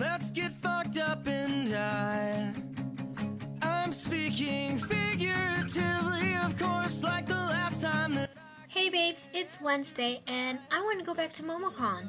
Let's get fucked up and die. I'm speaking figuratively, of course, like the last time that Hey babes, it's Wednesday and I want to go back to MomoCon.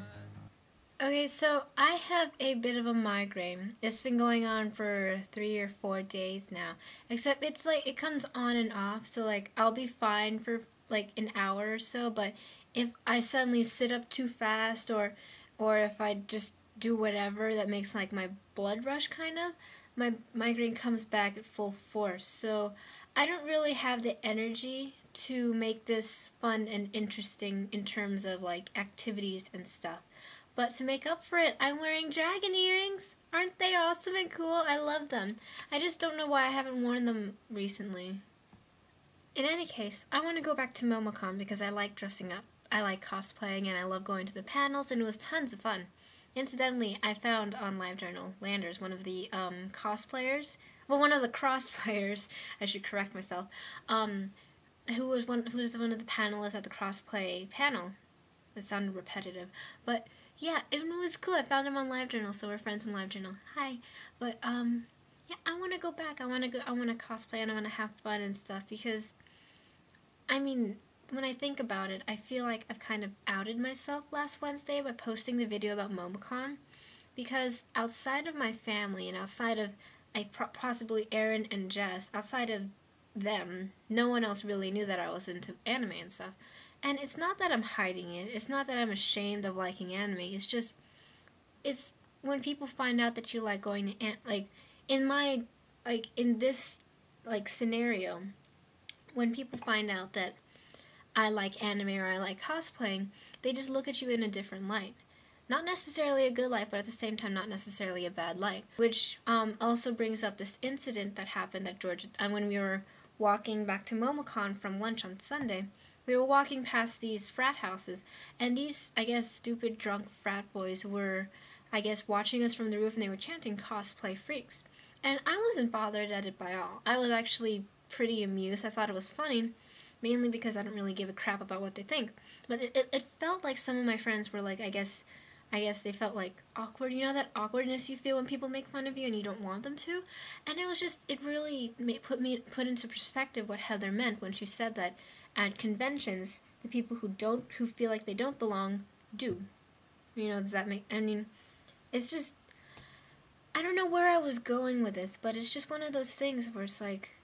Okay, so I have a bit of a migraine. It's been going on for 3 or 4 days now. Except it's like, it comes on and off, so like I'll be fine for like an hour or so, but if I suddenly sit up too fast or if I just do whatever that makes like my blood rush kind of, my migraine comes back at full force. So I don't really have the energy to make this fun and interesting in terms of like activities and stuff. But to make up for it, I'm wearing dragon earrings. Aren't they awesome and cool? I love them. I just don't know why I haven't worn them recently. In any case, I want to go back to MomoCon because I like dressing up. I like cosplaying and I love going to the panels, and it was tons of fun. Incidentally, I found on LiveJournal Landers one of the cosplayers, well, one of the crossplayers, I should correct myself, who was one of the panelists at the crossplay panel. It sounded repetitive, but yeah, it was cool. I found him on LiveJournal, so we're friends in LiveJournal. Hi, but yeah, I want to go back. I want to cosplay and I want to have fun and stuff because, I mean, when I think about it, I feel like I've kind of outed myself last Wednesday by posting the video about MomoCon, because outside of my family and outside of possibly Aaron and Jess, outside of them, no one else really knew that I was into anime and stuff. And it's not that I'm hiding it. It's not that I'm ashamed of liking anime. It's just, it's when people find out that you like going to in this scenario, when people find out that I like anime or I like cosplaying, they just look at you in a different light. Not necessarily a good light, but at the same time not necessarily a bad light. Which also brings up this incident that happened at Georgia when we were walking back to MomoCon from lunch on Sunday. We were walking past these frat houses, and these, I guess, stupid drunk frat boys were, I guess, watching us from the roof, and they were chanting "cosplay freaks." And I wasn't bothered at it by all. I was actually pretty amused. I thought it was funny, mainly because I don't really give a crap about what they think. But it felt like some of my friends were like, I guess they felt like awkward. You know that awkwardness you feel when people make fun of you and you don't want them to? And it was just, it really put into perspective what Heather meant when she said that at conventions, the people who feel like they don't belong do. You know, does that make, I mean, it's just, I don't know where I was going with this, but it's just one of those things where it's like,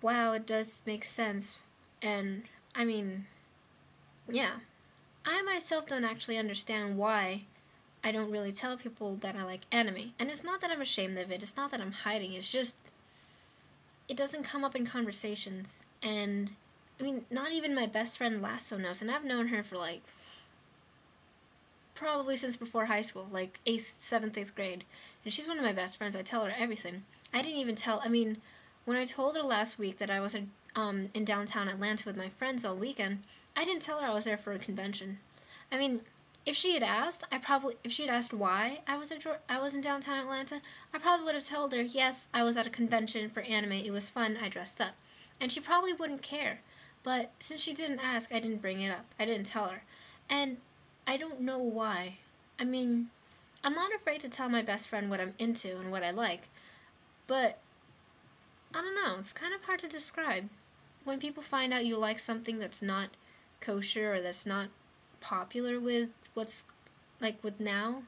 wow, it does make sense. And, I mean, yeah. I myself don't actually understand why I don't really tell people that I like anime. And it's not that I'm ashamed of it, it's not that I'm hiding, it's just, it doesn't come up in conversations. And, I mean, not even my best friend Lasso knows, and I've known her for like, probably since before high school, like 7th, 8th grade. And she's one of my best friends, I tell her everything. I didn't even tell, I mean, when I told her last week that I was in downtown Atlanta with my friends all weekend, I didn't tell her I was there for a convention. I mean, if she had asked, if she had asked why I was in downtown Atlanta, I probably would have told her, yes, I was at a convention for anime, it was fun, I dressed up. And she probably wouldn't care. But since she didn't ask, I didn't bring it up. I didn't tell her. And I don't know why. I mean, I'm not afraid to tell my best friend what I'm into and what I like. But, I don't know, it's kind of hard to describe. When people find out you like something that's not kosher or that's not popular with what's, like, with now,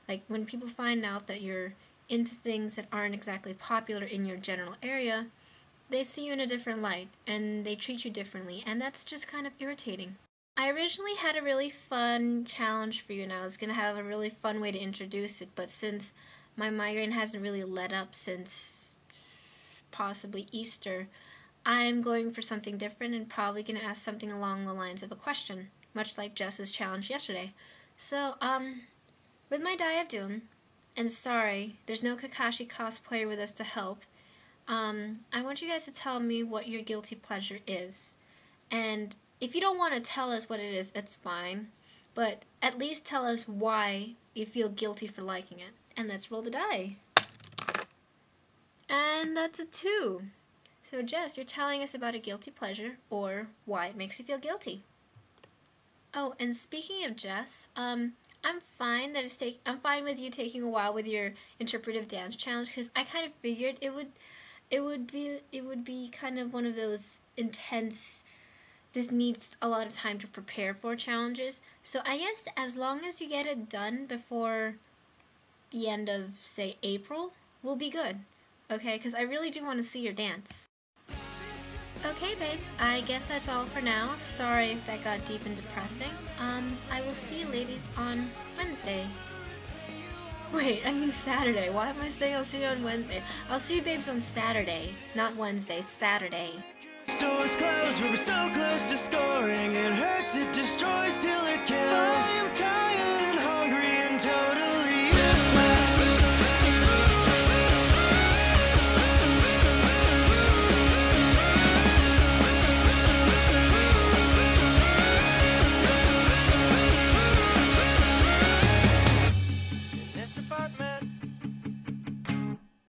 like, when people find out that you're into things that aren't exactly popular in your general area, they see you in a different light, and they treat you differently, and that's just kind of irritating. I originally had a really fun challenge for you, and I was going to have a really fun way to introduce it, but since my migraine hasn't really let up since possibly Easter, I'm going for something different and probably going to ask something along the lines of a question, much like Jess's challenge yesterday. So, with my Day of Doom, and sorry, there's no Kakashi cosplayer with us to help, I want you guys to tell me what your guilty pleasure is. And if you don't want to tell us what it is, it's fine. But at least tell us why you feel guilty for liking it. And let's roll the die. And that's a 2. So Jess, you're telling us about a guilty pleasure, or why it makes you feel guilty. Oh, and speaking of Jess, I'm fine that I'm fine with you taking a while with your interpretive dance challenge, because I kind of figured it would be kind of one of those intense, this needs a lot of time to prepare for challenges. So I guess as long as you get it done before the end of, say, April, we'll be good. Okay, because I really do want to see your dance. Okay, babes, I guess that's all for now. Sorry if that got deep and depressing. I will see you ladies on Wednesday. Wait, I mean Saturday. Why am I saying I'll see you on Wednesday? I'll see you babes on Saturday, not Wednesday, Saturday. Stores closed, we were so close to scoring. It hurts, it destroys till it kills. I am tired and hungry and tired.